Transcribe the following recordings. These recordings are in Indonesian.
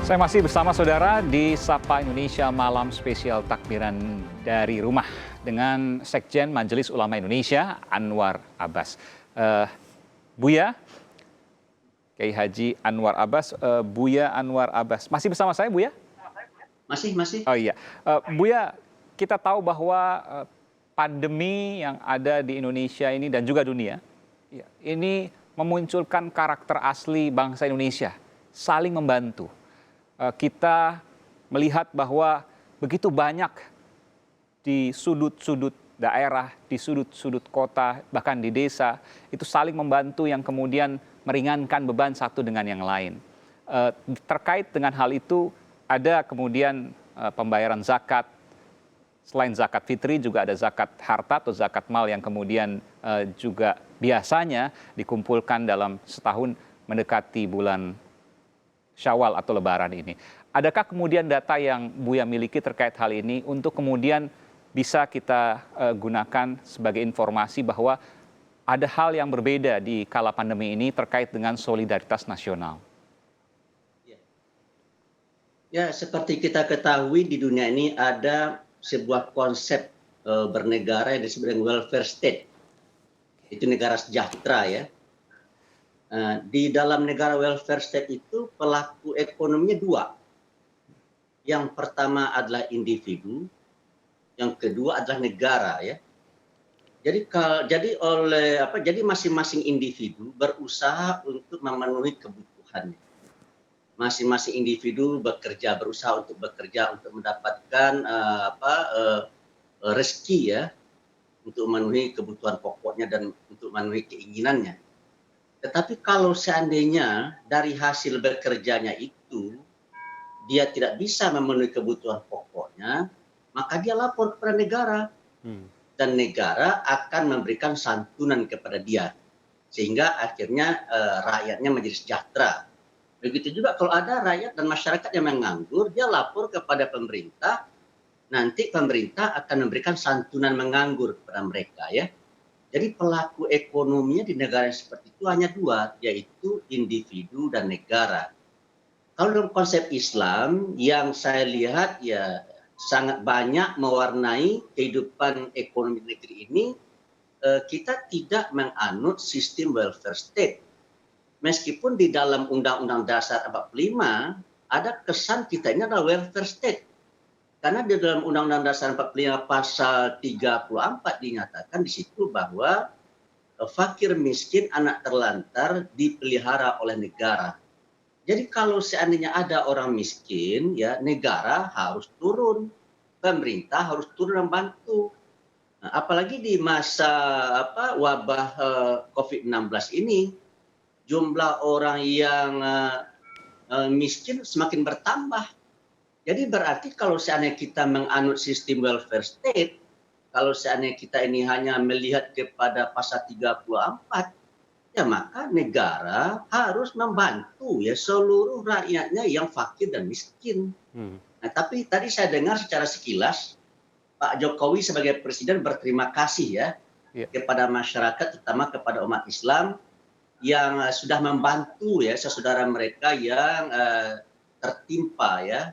Saya masih bersama saudara di Sapa Indonesia Malam Spesial Takbiran dari Rumah dengan Sekjen Majelis Ulama Indonesia Anwar Abbas. Buya, Kiai Haji Anwar Abbas, Buya Anwar Abbas. Masih bersama saya, Buya? Masih. Oh iya, Buya, kita tahu bahwa pandemi yang ada di Indonesia ini dan juga dunia, ini memunculkan karakter asli bangsa Indonesia, saling membantu. Kita melihat bahwa begitu banyak di sudut-sudut daerah, di sudut-sudut kota, bahkan di desa, itu saling membantu yang kemudian meringankan beban satu dengan yang lain. Terkait dengan hal itu, ada kemudian pembayaran zakat. Selain zakat fitri juga ada zakat harta atau zakat mal yang kemudian juga biasanya dikumpulkan dalam setahun mendekati bulan Syawal atau Lebaran ini. Adakah kemudian data yang Buya miliki terkait hal ini untuk kemudian bisa kita gunakan sebagai informasi bahwa ada hal yang berbeda di kala pandemi ini terkait dengan solidaritas nasional? Ya, seperti kita ketahui di dunia ini ada sebuah konsep bernegara yang disebut dengan welfare state. Itu negara sejahtera ya. Di dalam negara welfare state itu pelaku ekonominya dua. Yang pertama adalah individu, yang kedua adalah negara ya. Jadi masing-masing individu berusaha untuk memenuhi kebutuhannya. Masing-masing individu berusaha untuk bekerja untuk mendapatkan rezeki ya, untuk memenuhi kebutuhan pokoknya dan untuk memenuhi keinginannya. Tetapi kalau seandainya dari hasil bekerjanya itu dia tidak bisa memenuhi kebutuhan pokoknya, maka dia lapor kepada negara. Dan negara akan memberikan santunan kepada dia. Sehingga akhirnya rakyatnya menjadi sejahtera. Begitu juga kalau ada rakyat dan masyarakat yang menganggur, dia lapor kepada pemerintah, nanti pemerintah akan memberikan santunan menganggur kepada mereka ya. Jadi pelaku ekonominya di negara yang seperti itu hanya dua, yaitu individu dan negara. Kalau dalam konsep Islam yang saya lihat ya sangat banyak mewarnai kehidupan ekonomi negeri ini, kita tidak menganut sistem welfare state. Meskipun di dalam Undang-Undang Dasar 45 ada kesan kita ini adalah welfare state. Karena di dalam Undang-Undang Dasar 45 pasal 34 dinyatakan di situ bahwa fakir miskin anak terlantar dipelihara oleh negara. Jadi kalau seandainya ada orang miskin ya negara harus turun, pemerintah harus turun membantu. Nah, apalagi di masa wabah COVID-19 ini jumlah orang yang miskin semakin bertambah. Jadi berarti kalau seandainya kita menganut sistem welfare state, kalau seandainya kita ini hanya melihat kepada pasal 34, ya maka negara harus membantu ya seluruh rakyatnya yang fakir dan miskin. Nah, tapi tadi saya dengar secara sekilas Pak Jokowi sebagai presiden berterima kasih ya kepada masyarakat, terutama kepada umat Islam yang sudah membantu ya saudara mereka yang tertimpa ya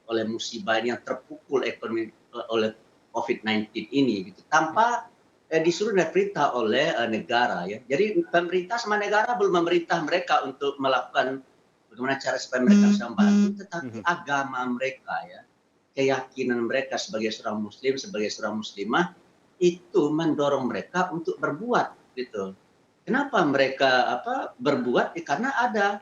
oleh musibah ini, yang terpukul ekonomi oleh COVID-19 ini gitu, tanpa disuruh dan perintah oleh negara ya. Jadi pemerintah sama negara belum memerintah mereka untuk melakukan bagaimana cara supaya mereka bisa membantu, tetapi agama mereka ya, keyakinan mereka sebagai seorang muslim, sebagai seorang muslimah itu mendorong mereka untuk berbuat gitu. Kenapa mereka berbuat? Karena ada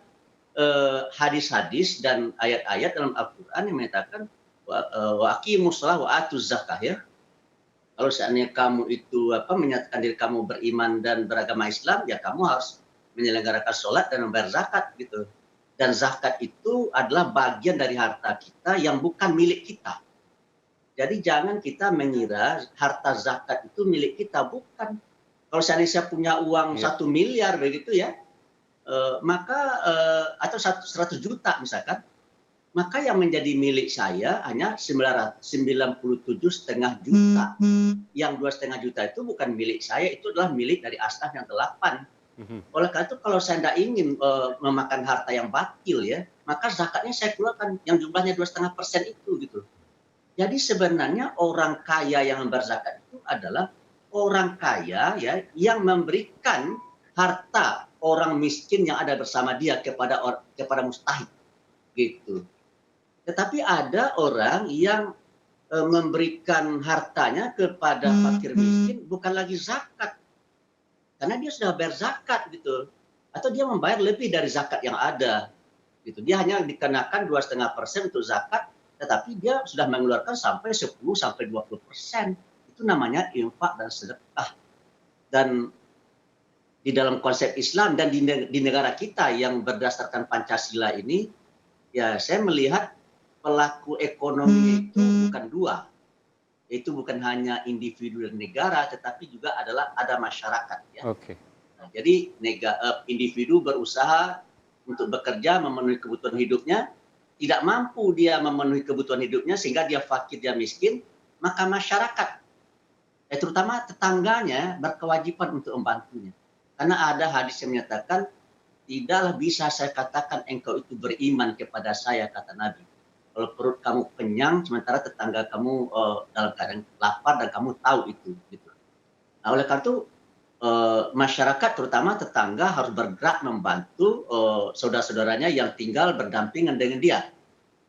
hadis-hadis dan ayat-ayat dalam Al-Quran yang menyatakan wa aqimus shalah wa atuz zakah ya. Kalau seandainya kamu itu menyatakan diri kamu beriman dan beragama Islam, ya kamu harus menyelenggarakan sholat dan membayar zakat gitu. Dan zakat itu adalah bagian dari harta kita yang bukan milik kita. Jadi jangan kita mengira harta zakat itu milik kita, bukan. Kalau seandainya saya punya uang 1 miliar begitu ya, maka atau 100 juta misalkan, maka yang menjadi milik saya hanya 97,5 juta. Yang 2,5 juta itu bukan milik saya, itu adalah milik dari asnaf yang 8. Oleh karena itu kalau saya tidak ingin memakan harta yang batil ya, maka zakatnya saya keluarkan yang jumlahnya 2,5% itu gitu. Jadi sebenarnya orang kaya yang berzakat itu adalah orang kaya ya yang memberikan harta orang miskin yang ada bersama dia kepada mustahik gitu. Tetapi ada orang yang memberikan hartanya kepada fakir miskin bukan lagi zakat, karena dia sudah bayar zakat gitu, atau dia membayar lebih dari zakat yang ada gitu. Dia hanya dikenakan 2,5% untuk zakat, tetapi dia sudah mengeluarkan sampai 10-20%. Itu namanya infak dan sedekah. Dan di dalam konsep Islam dan di negara kita yang berdasarkan Pancasila ini, ya saya melihat pelaku ekonomi itu bukan dua. Itu bukan hanya individu dan negara, tetapi juga ada masyarakat. Ya. Oke. Nah, jadi individu berusaha untuk bekerja memenuhi kebutuhan hidupnya, tidak mampu dia memenuhi kebutuhan hidupnya sehingga dia fakir, dia miskin, maka masyarakat, terutama tetangganya berkewajiban untuk membantunya. Karena ada hadis yang menyatakan, tidaklah bisa saya katakan engkau itu beriman kepada saya, kata Nabi, kalau perut kamu kenyang sementara tetangga kamu dalam keadaan lapar dan kamu tahu itu gitu. Nah, oleh karena itu masyarakat terutama tetangga harus bergerak membantu saudara-saudaranya yang tinggal berdampingan dengan dia.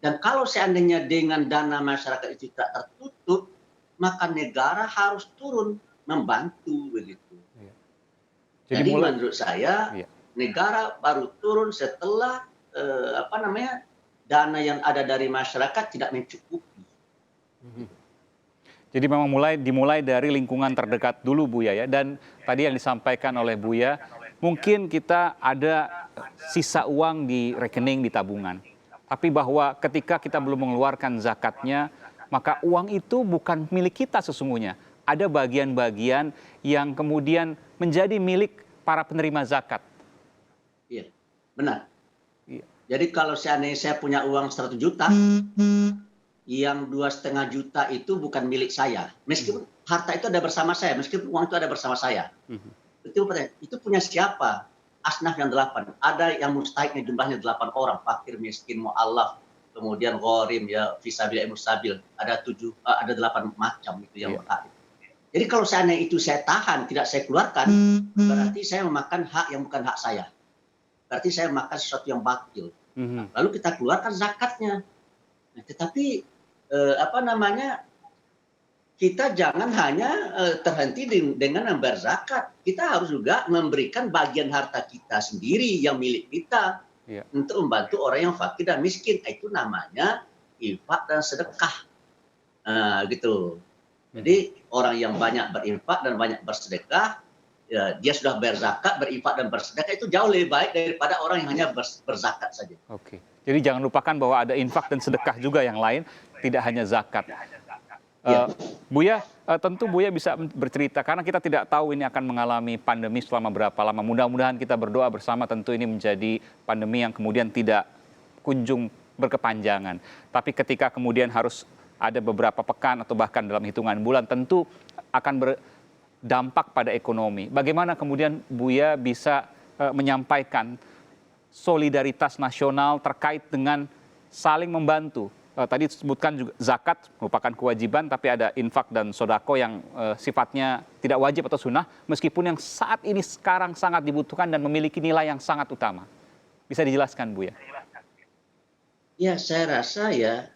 Dan kalau seandainya dengan dana masyarakat itu tidak tertutup, maka negara harus turun membantu begitu. Jadi menurut saya negara baru turun setelah dana yang ada dari masyarakat tidak mencukupi. Jadi memang dimulai dari lingkungan terdekat dulu Buya ya. Dan tadi yang disampaikan oleh Buya, mungkin kita ada sisa uang di rekening, di tabungan. Tapi bahwa ketika kita belum mengeluarkan zakatnya, maka uang itu bukan milik kita sesungguhnya. Ada bagian-bagian yang kemudian menjadi milik para penerima zakat. Iya, benar. Jadi kalau seandainya saya punya uang 100 juta, yang 2,5 juta itu bukan milik saya. Meskipun harta itu ada bersama saya, meskipun uang itu ada bersama saya. Itu punya siapa? Asnaf yang 8. Ada yang mustahiknya jumlahnya 8 orang, fakir, miskin, mu'allaf, kemudian gharim, ya, fisabilillah, mustabil. Ada 8 macam itu yang berhak. Jadi kalau seandainya itu saya tahan, tidak saya keluarkan, berarti saya memakan hak yang bukan hak saya. Berarti saya makan sesuatu yang batil. Lalu kita keluarkan zakatnya. Nah, tetapi kita jangan hanya terhenti dengan membayar zakat. Kita harus juga memberikan bagian harta kita sendiri yang milik kita untuk membantu orang yang fakir dan miskin. Itu namanya infak dan sedekah. Gitu. Jadi orang yang banyak berinfak dan banyak bersedekah, ya, dia sudah bayar zakat, berinfak dan bersedekah itu jauh lebih baik daripada orang yang hanya berzakat saja. Oke. Jadi jangan lupakan bahwa ada infak dan sedekah juga yang lain, tidak hanya zakat. Buya, tentu Buya bisa bercerita karena kita tidak tahu ini akan mengalami pandemi selama berapa lama. Mudah-mudahan kita berdoa bersama tentu ini menjadi pandemi yang kemudian tidak kunjung berkepanjangan. Tapi ketika kemudian harus ada beberapa pekan atau bahkan dalam hitungan bulan, tentu akan berdampak pada ekonomi. Bagaimana kemudian Buya bisa menyampaikan solidaritas nasional terkait dengan saling membantu? Tadi disebutkan juga zakat merupakan kewajiban, tapi ada infak dan sodako yang sifatnya tidak wajib atau sunnah, meskipun yang saat ini sekarang sangat dibutuhkan dan memiliki nilai yang sangat utama. Bisa dijelaskan, Buya? Ya, saya rasa ya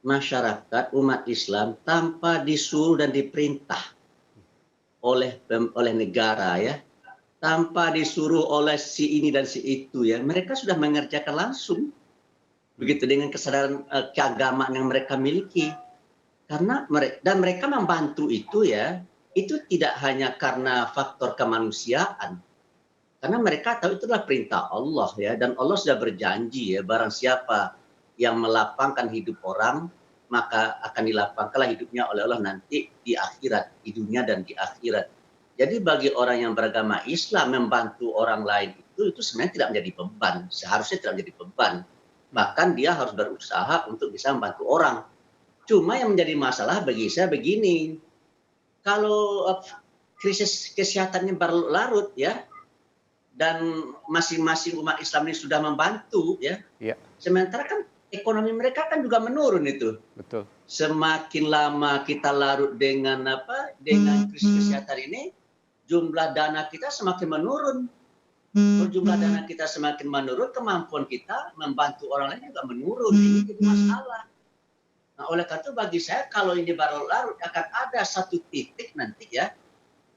masyarakat umat Islam tanpa disuruh dan diperintah oleh negara ya, tanpa disuruh oleh si ini dan si itu ya, mereka sudah mengerjakan langsung begitu dengan kesadaran keagamaan yang mereka miliki. Karena mereka membantu itu ya, itu tidak hanya karena faktor kemanusiaan. Karena mereka tahu itu adalah perintah Allah ya, dan Allah sudah berjanji ya, barang siapa yang melapangkan hidup orang, maka akan dilapangkanlah hidupnya oleh Allah nanti di akhirat, di dunia dan di akhirat. Jadi bagi orang yang beragama Islam membantu orang lain itu sebenarnya tidak menjadi beban, seharusnya tidak menjadi beban. Bahkan dia harus berusaha untuk bisa membantu orang. Cuma yang menjadi masalah bagi saya begini, kalau krisis kesehatannya berlarut ya, dan masing-masing umat Islam ini sudah membantu ya, Sementara kan ekonomi mereka kan juga menurun itu. Betul. Semakin lama kita larut dengan krisis kesehatan ini, jumlah dana kita semakin menurun. Kalau jumlah dana kita semakin menurun, kemampuan kita membantu orang lain juga menurun. Ini jadi masalah. Nah, oleh karena itu bagi saya kalau ini berlarut akan ada satu titik nanti ya,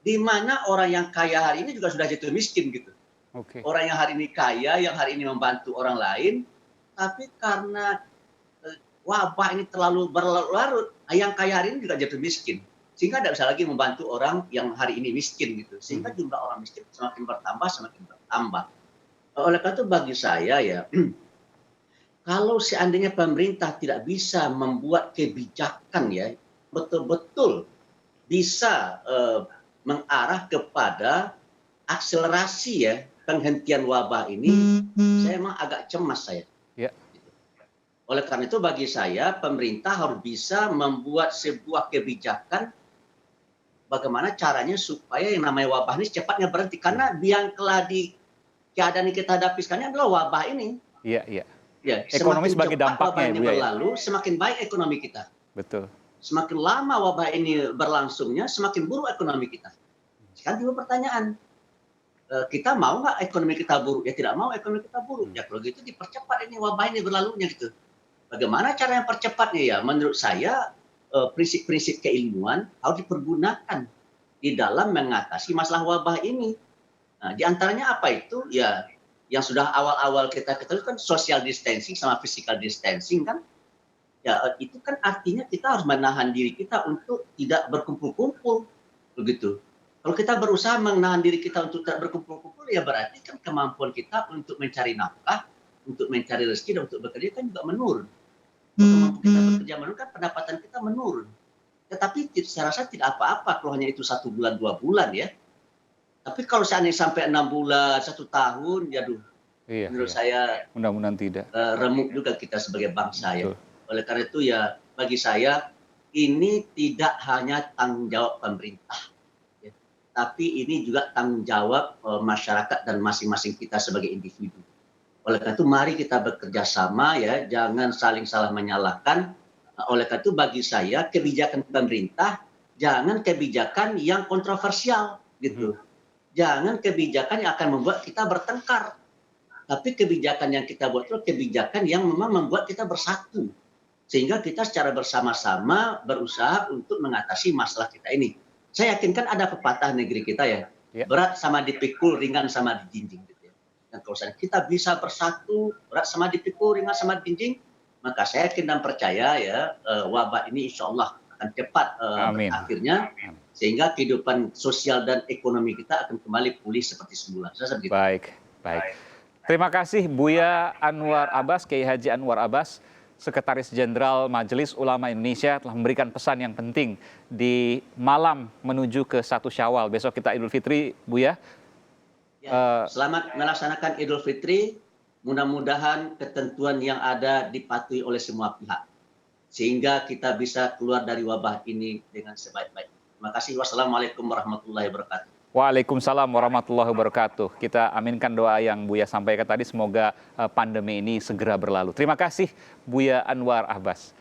di mana orang yang kaya hari ini juga sudah jatuh miskin gitu. Oke. Orang yang hari ini kaya, yang hari ini membantu orang lain, tapi karena wabah ini terlalu berlarut-larut, yang kaya hari ini juga jatuh miskin. Sehingga tidak bisa lagi membantu orang yang hari ini miskin gitu. Sehingga jumlah orang miskin semakin bertambah, semakin bertambah. Oleh karena itu bagi saya ya, kalau seandainya pemerintah tidak bisa membuat kebijakan ya, betul-betul bisa mengarah kepada akselerasi ya penghentian wabah ini, saya memang agak cemas saya. Ya. Oleh karena itu bagi saya pemerintah harus bisa membuat sebuah kebijakan bagaimana caranya supaya yang namanya wabah ini secepatnya berhenti. Karena yang telah di keadaan yang kita hadapi sekarang adalah wabah ini. Iya, iya. Ya, Ekonomi semakin sebagai cepat dampaknya wabah ya, ini Bu ya. berlalu, semakin baik ekonomi kita. Betul. Semakin lama wabah ini berlangsungnya, semakin buruk ekonomi kita. Sekarang timbul pertanyaan, kita mau nggak ekonomi kita buruk? Ya tidak mau ekonomi kita buruk. Ya kalau gitu dipercepat ini wabah ini berlalunya gitu. Bagaimana cara yang percepatnya ya? Menurut saya prinsip-prinsip keilmuan harus dipergunakan di dalam mengatasi masalah wabah ini. Nah, di antaranya apa itu? Ya yang sudah awal-awal kita ketahui kan social distancing sama physical distancing kan. Ya itu kan artinya kita harus menahan diri kita untuk tidak berkumpul-kumpul begitu. Kalau kita berusaha menahan diri kita untuk tidak berkumpul-kumpul ya berarti kan kemampuan kita untuk mencari nafkah, untuk mencari rezeki dan untuk bekerja kan juga menurun. Kalau kemampuan kita bekerja menurun kan pendapatan kita menurun. Tetapi saya rasa tidak apa-apa kalau hanya itu 1 bulan 2 bulan ya. Tapi kalau seandainya sampai 6 bulan, 1 tahun, ya Iya, menurut iya. saya Mudah-mudahan tidak. remuk juga kita sebagai bangsa ya. Betul. Oleh karena itu ya bagi saya ini tidak hanya tanggung jawab pemerintah, ya, tapi ini juga tanggung jawab masyarakat dan masing-masing kita sebagai individu. Oleh karena itu mari kita bekerja sama ya, jangan saling salah menyalahkan. Oleh karena itu bagi saya kebijakan pemerintah jangan kebijakan yang kontroversial gitu. Jangan kebijakan yang akan membuat kita bertengkar. Tapi kebijakan yang kita buat itu kebijakan yang memang membuat kita bersatu. Sehingga kita secara bersama-sama berusaha untuk mengatasi masalah kita ini. Saya yakin kan ada pepatah negeri kita ya, berat sama dipikul, ringan sama dijinjing. Gitu ya. Dan kalau kita bisa bersatu, berat sama dipikul, ringan sama dijinjing, maka saya yakin dan percaya ya wabah ini insya Allah akan cepat berakhirnya. Sehingga kehidupan sosial dan ekonomi kita akan kembali pulih seperti semula. Saya begitu. Baik, baik. Terima kasih Buya Anwar Abbas, Kiai Haji Anwar Abbas, Sekretaris Jenderal Majelis Ulama Indonesia telah memberikan pesan yang penting di malam menuju ke 1 Syawal. Besok kita Idul Fitri, Buya. Ya, selamat melaksanakan Idul Fitri. Mudah-mudahan ketentuan yang ada dipatuhi oleh semua pihak. Sehingga kita bisa keluar dari wabah ini dengan sebaik-baiknya. Terima kasih. Wassalamualaikum warahmatullahi wabarakatuh. Waalaikumsalam warahmatullahi wabarakatuh. Kita aminkan doa yang Buya sampaikan tadi, semoga pandemi ini segera berlalu. Terima kasih Buya Anwar Abbas.